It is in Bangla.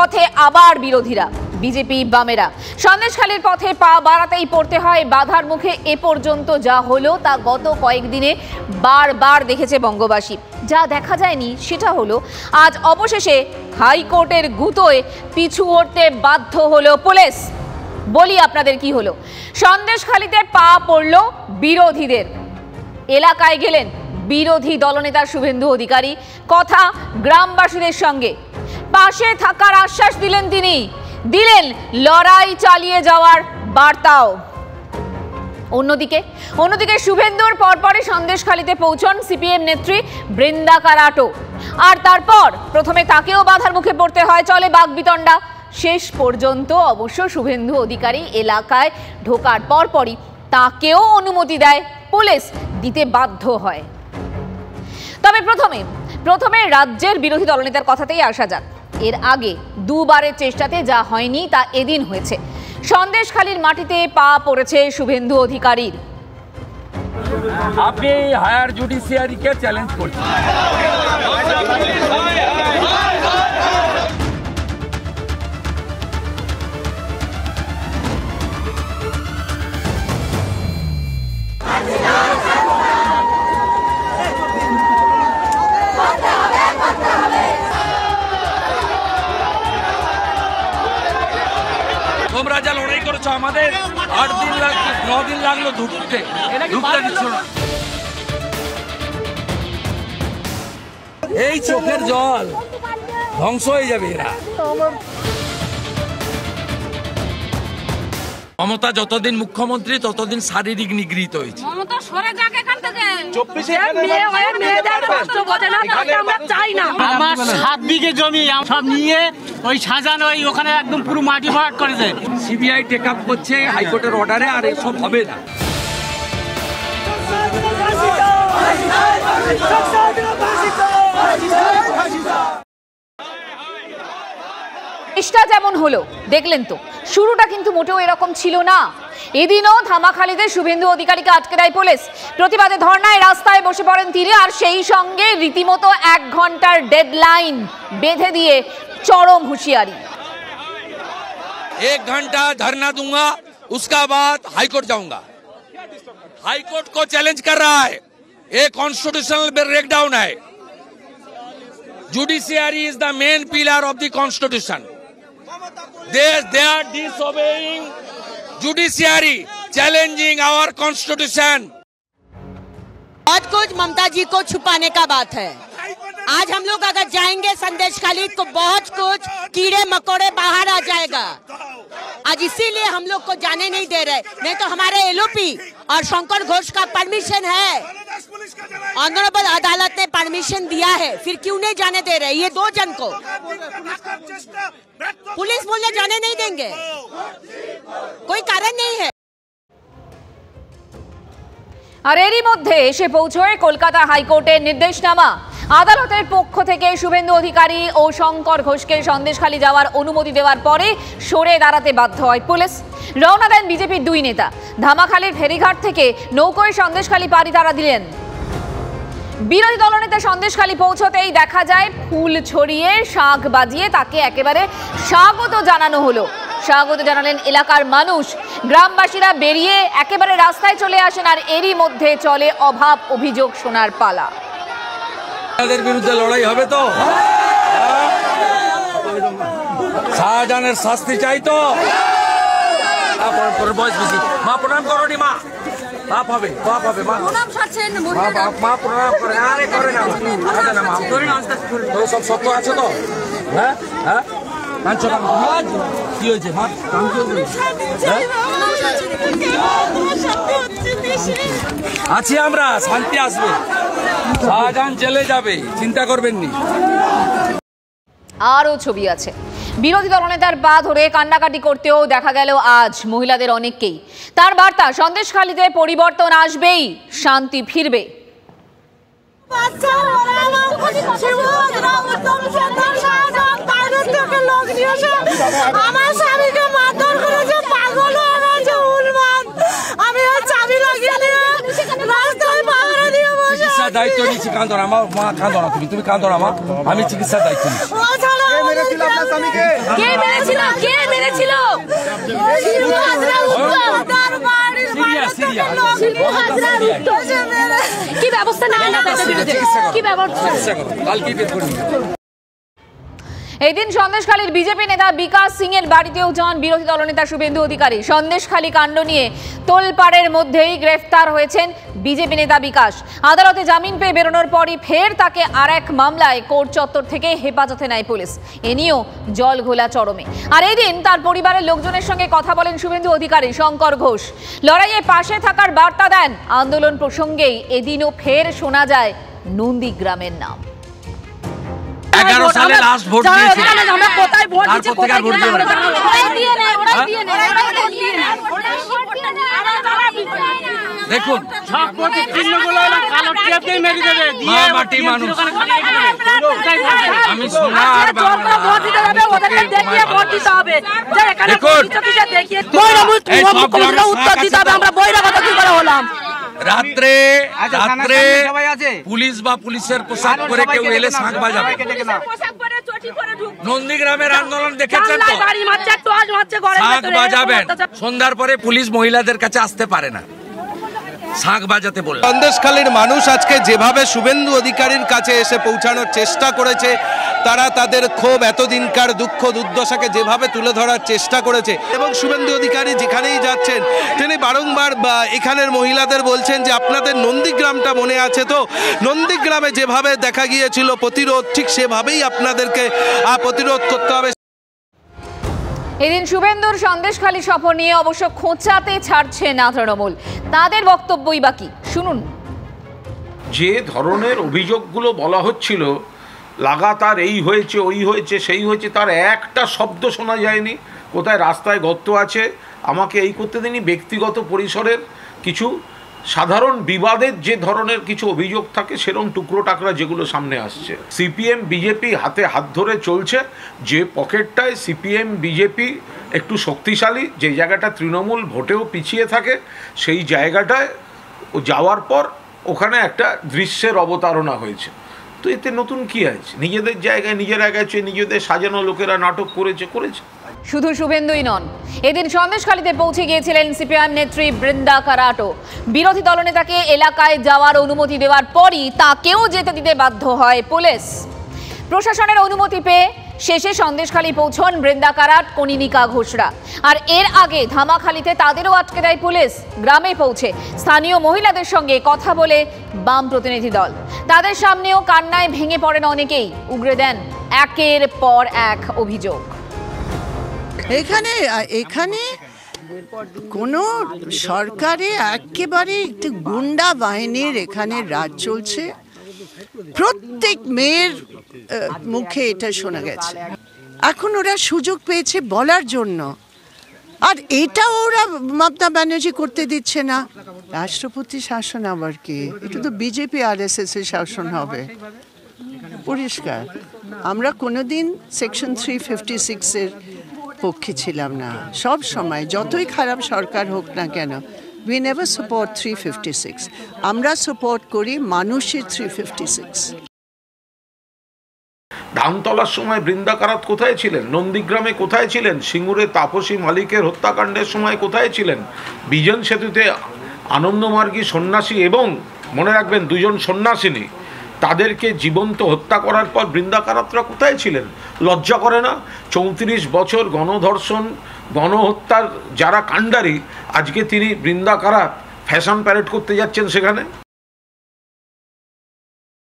পথে আবার বিরোধীরা, বিজেপি বামেরা। সন্দেশখালীর পথে পা বাড়াতেই পড়তে হয় বাধার মুখে। এ পর্যন্ত যা হলো তা গত কয়েকদিনে বারবার দেখেছে বঙ্গবাসী। যা দেখা যায়নি সেটা হলো আজ অবশেষে হাইকোর্টের গুঁতোয় পিছু হটতে বাধ্য হলো পুলিশ। বলি আপনাদের কি হলো। সন্দেশখালীতে পা পড়ল বিরোধীদের। এলাকায় গেলেন বিরোধী দলনেতা শুভেন্দু অধিকারী। কথা গ্রামবাসীদের সঙ্গে পাশে থাকার আশ্বাস দিলেন তিনি, দিলেন লড়াই চালিয়ে যাওয়ার বার্তাও। অন্যদিকে শুভেন্দুর পরপরই সন্দেশখালীতে পৌঁছন সিপিএম নেত্রী বৃন্দা কারাটো। আর তারপর প্রথমে তাকেও বাধার মুখে পড়তে হয়, চলে বাগবিতণ্ডা। শেষ পর্যন্ত অবশ্য শুভেন্দু অধিকারী এলাকায় ঢোকার পরপরই তাকেও অনুমতি দেয় পুলিশ, দিতে বাধ্য হয়। তবে প্রথমে রাজ্যের বিরোধী দলনেতার কথাতেই আসা যাক। এর আগে দুবারের চেষ্টাতে যা হয়নি তা এদিন হয়েছে। সন্দেশখালীর মাটিতে পা পড়েছে শুভেন্দু অধিকারীর। আপনি হায়ার জুডিশিয়ারিকে চ্যালেঞ্জ করছেন। তোমরা যা লড়াই করেছো, আমাদের 8 দিন লাগলো, 9 দিন লাগলো ঢুকতে দিচ্ছ না। এই চোখের জল ধ্বংস হয়ে যাবে এরা। মমতা যতদিন মুখ্যমন্ত্রী ততদিন শারীরিক নিগৃহীত হয়েছে। আমার 7 বিঘে জমি সব নিয়ে ওই সাজানো ওখানে একদম পুরো মাটি ভরাট করেছে। সিবিআই টেক আপ করছে হাইকোর্টের অর্ডারে, আর এসব হবে না। চেষ্টা যেমন হলো দেখলেন তো, শুরুটা কিন্তু মোটেও এরকম ছিল না। এদিনও ধামাখালীতে শুভেন্দু অধিকারীকে আটকে দেয় পুলিশ। প্রতিবাদে ধর্নায় রাস্তায় বসে পড়েন তিনি, আর সেই সঙ্গে রীতিমতো 1 ঘন্টার ডেডলাইন বেঁধে দিয়ে চরম হুঁশিয়ারি। 1 घंटा धरना दूंगा, उसका बाद हाईकोर्ट जाऊंगा। हाईकोर्ट को चैलेंज कर रहा है, ये कॉन्स्टिट्यूशनल ब्रेकडाउन है। Judiciary is the main pillar of the constitution. They are disobeying judiciary, challenging our constitution. बहुत कुछ ममता जी को छुपाने का बात है। आज हम लोग अगर जाएंगे संदेशखाली तो बहुत कुछ कीड़े मकोड़े बाहर आ जाएगा। आज इसीलिए हम लोग को जाने नहीं दे रहे, नहीं तो हमारे एलओपी और शंकर घोष का परमिशन है, ऑनरेबल अदालत ने परमिशन दिया है, फिर क्यों नहीं जाने दे रहे ये 2 जन को? पुलिस बोलने जाने नहीं देंगे, कोई कारण नहीं है। আর এরই মধ্যে এসে পৌঁছয় কলকাতা হাইকোর্টের নির্দেশনামা। আদালতের পক্ষ থেকে শুভেন্দু অধিকারী ও শঙ্কর ঘোষকে সন্দেশখালী যাওয়ার অনুমতি দেওয়ার পরে সরে দাঁড়াতে বাধ্য হয় পুলিশ। রওনা দেন বিজেপির 2 নেতা। ধামাখালীর ফেরিঘাট থেকে নৌকোয় সন্দেশখালী পাড়ি তারা দিলেন। বিরোধী দলনেতা সন্দেশখালী পৌঁছতেই দেখা যায় ফুল ছড়িয়ে শাঁখ বাজিয়ে তাকে একেবারে স্বাগত জানানো হলো। স্বাগত জানালেন এলাকার মানুষ। গ্রামবাসীরা বেরিয়ে একেবারে রাস্তায় চলে আসেন, আর এরই মধ্যে চলে অভাব অভিযোগ শোনার পালা। তাদের বিরুদ্ধে লড়াই হবে তো, শাহজাহানের শাস্তি চাই তো। বয়স বেশি, মা প্রণাম করো নি, মা পাপ হবে, পাপ হবে। মা প্রণাম করে, আরে করে না, মা সব সত্য আছে তো? হ্যাঁ হ্যাঁ, কি হয়েছে মা? আছি আমরা, শান্তি আসবে, শাহজাহান জেলে যাবে, চিন্তা করবেন নি। আরও ছবি আছে। বিরোধী দলনেতার পা ধরে কান্নাকাটি করতেও দেখা গেল আজ মহিলাদের অনেককেই। তার বার্তা, সন্দেশখালীতে পরিবর্তন আসবেই, শান্তি ফিরবে। আমার স্বামীকে মারধর করেছে, পাগল হয়ে গেছে, উন্মাদ। আমি চাবি লাগিয়ে নিয়ে রাস্তায় পাহারা দিয়ে বসে চিকিৎসার দায়িত্ব নিচ্ছি। কাঁদো না মা, কাঁদো না, তুমি কাঁদো না মা, আমি চিকিৎসার দায়িত্ব নিচ্ছি। কে মেরেছিল? কে মেরেছিল? কি ব্যবস্থা নেবেন না তাদের বিরুদ্ধে? কি ব্যবস্থা? এই দিন সন্দেশখালীর বিজেপি নেতা বিকাশ সিং এর বাড়িতেও যান বিরোধী দলনেতা শুভেন্দু অধিকারী। সন্দেশখালী কাণ্ড নিয়ে তোলপাড়ের মধ্যেই গ্রেফতার হয়েছেন বিজেপি নেতা বিকাশ। আদালতে জামিন পেয়ে বেরোনোর পরই ফের তাকে আর এক মামলায় কোর্ট চত্বর থেকে হেফাজতে নেয় পুলিশ। এ নিয়েও জল ঘোলা চরমে। আর এই দিন তার পরিবারের লোকজনের সঙ্গে কথা বলেন শুভেন্দু অধিকারী। শঙ্কর ঘোষ লড়াইয়ে পাশে থাকার বার্তা দেন। আন্দোলন প্রসঙ্গেই এদিনও ফের শোনা যায় নন্দীগ্রামের নাম। 11 সালে লাস্ট ভোট দিয়েছি, আমরা কোথায় ভোট দিচ্ছি? তারপর থেকে আর ভোট দিও না। দেখুন সব প্রতীক চিহ্নগুলো কালো টেপ দিয়ে মেরে দেবে, দিয়ে মা মাটি মানুষ। ওখানে খালি রেখে দেবে। কোথায় ভোট দেবে? আমি সোনা আর বাংলা। ভোট দিতে হবে, ওদেরকে দেখিয়ে ভোট দিতে হবে। যে এখানে দেখুন, দেখিয়ে এই সব গ্রামের উত্তর দিতে হবে। আমরা বহিরাগত কি করে হলাম? রাত্রে পুলিশ বা পুলিশের পোশাক পরে কেউ এলে শাঁখ বাজাবে। নন্দীগ্রামের আন্দোলন দেখেছেন তো, শাঁখ বাজাবেন। সন্ধ্যার পরে পুলিশ মহিলাদের কাছে আসতে পারে না, শাঁখ বাজাতে বলে। সন্দেশখালীর মানুষ আজকে যেভাবে শুভেন্দু অধিকারীর কাছে এসে পৌঁছানোর চেষ্টা করেছে, তারা তাদের ক্ষোভ, এতদিনকার দুঃখ দুর্দশাকে যেভাবে তুলে ধরার চেষ্টা করেছে, এবং শুভেন্দু অধিকারী যেখানেই যাচ্ছেন তিনি বারংবার এখানের মহিলাদের বলছেন যে আপনাদের নন্দীগ্রামটা মনে আছে তো, নন্দীগ্রামে যেভাবে দেখা গিয়েছিল প্রতিরোধ, ঠিক সেভাবেই আপনাদেরকে প্রতিরোধ করতে হবে। এদিন শুভেন্দুর সন্দেশখালী সফর নিয়ে অবশ্য খোঁচাতে ছাড়ছে না তৃণমূল। তাদের বক্তব্যই বাকি, শুনুন। যে ধরনের অভিযোগগুলো বলা হচ্ছিল, লাগাতার এই হয়েছে, ওই হয়েছে, সেই হয়েছে, তার একটা শব্দ শোনা যায়নি। কোথায় রাস্তায় গর্ত আছে, আমাকে এই করতে দিনই। ব্যক্তিগত পরিসরের কিছু সাধারণ বিবাদের যে ধরনের কিছু অভিযোগ থাকে, সেরকম টুকরো টাকরা যেগুলো সামনে আসছে। সিপিএম বিজেপি হাতে হাত ধরে চলছে। যে পকেটটায় সিপিএম বিজেপি একটু শক্তিশালী, যে জায়গাটা তৃণমূল ভোটেও পিছিয়ে থাকে, সেই জায়গাটায় যাওয়ার পর ওখানে একটা দৃশ্যের অবতারণা হয়েছে। তো এতে নতুন কি আছে? নিজেদের জায়গায় নিজেরা গেছে, নিজেদের সাজানো লোকেরা নাটক করেছে। শুধু শুভেন্দুই নন, এদিন সন্দেশখালীতে পৌঁছে গিয়েছিলেন সিপিএম নেত্রী বৃন্দা কারাটও। বিরোধী দলনেতাকে এলাকায় যাওয়ার অনুমতি দেওয়ার পরই তাকেও যেতে দিতে বাধ্য হয় পুলিশ। প্রশাসনের অনুমতি পেয়ে শেষে সন্দেশখালী পৌঁছন বৃন্দা কারাট, কনিনিকা ঘোষরা। আর এর আগে ধামাখালীতে তাদেরও আটকে দেয় পুলিশ। গ্রামে পৌঁছে স্থানীয় মহিলাদের সঙ্গে কথা বলে বাম প্রতিনিধি দল। তাদের সামনেও কান্নায় ভেঙে পড়েন অনেকেই, উগরে দেন একের পর এক অভিযোগ। এখানে কোনো সরকারে একেবারে একটু গুন্ডা বাহিনীর এখানে রাজ চলছে। প্রত্যেক মেয়ের মুখে এটা শোনা গেছে। এখন ওরা সুযোগ পেয়েছে বলার জন্য, আর এটাও ওরা মমতা ব্যানার্জি করতে দিচ্ছে না। রাষ্ট্রপতি শাসন আবার কি? এটা তো বিজেপি RSS এর শাসন হবে, পরিষ্কার। আমরা কোনোদিন সেকশন 356 এর পক্ষে ছিলাম না। সব সময় যতই খারাপ সরকার হোক না কেন, we never support 356. আমরা সাপোর্ট করি মানুষের 356। ধান তোলার সময় বৃন্দা কারাট কোথায় ছিলেন? নন্দীগ্রামে কোথায় ছিলেন? সিঙ্গুরে তাপসী মালিকের হত্যাকাণ্ডের সময় কোথায় ছিলেন? বিজন সেতুতে আনন্দমার্গী সন্ন্যাসী এবং মনে রাখবেন 2জন সন্ন্যাসিনী, তাদেরকে জীবন্ত হত্যা করার পর বৃন্দা কারাটরা কোথায় ছিলেন? লজ্জা করে না? 34 বছর গণধর্ষণ, গণহত্যার যারা কাণ্ডারি, আজকে তিনি বৃন্দা কারাট ফ্যাশন প্যারেড করতে যাচ্ছেন সেখানে।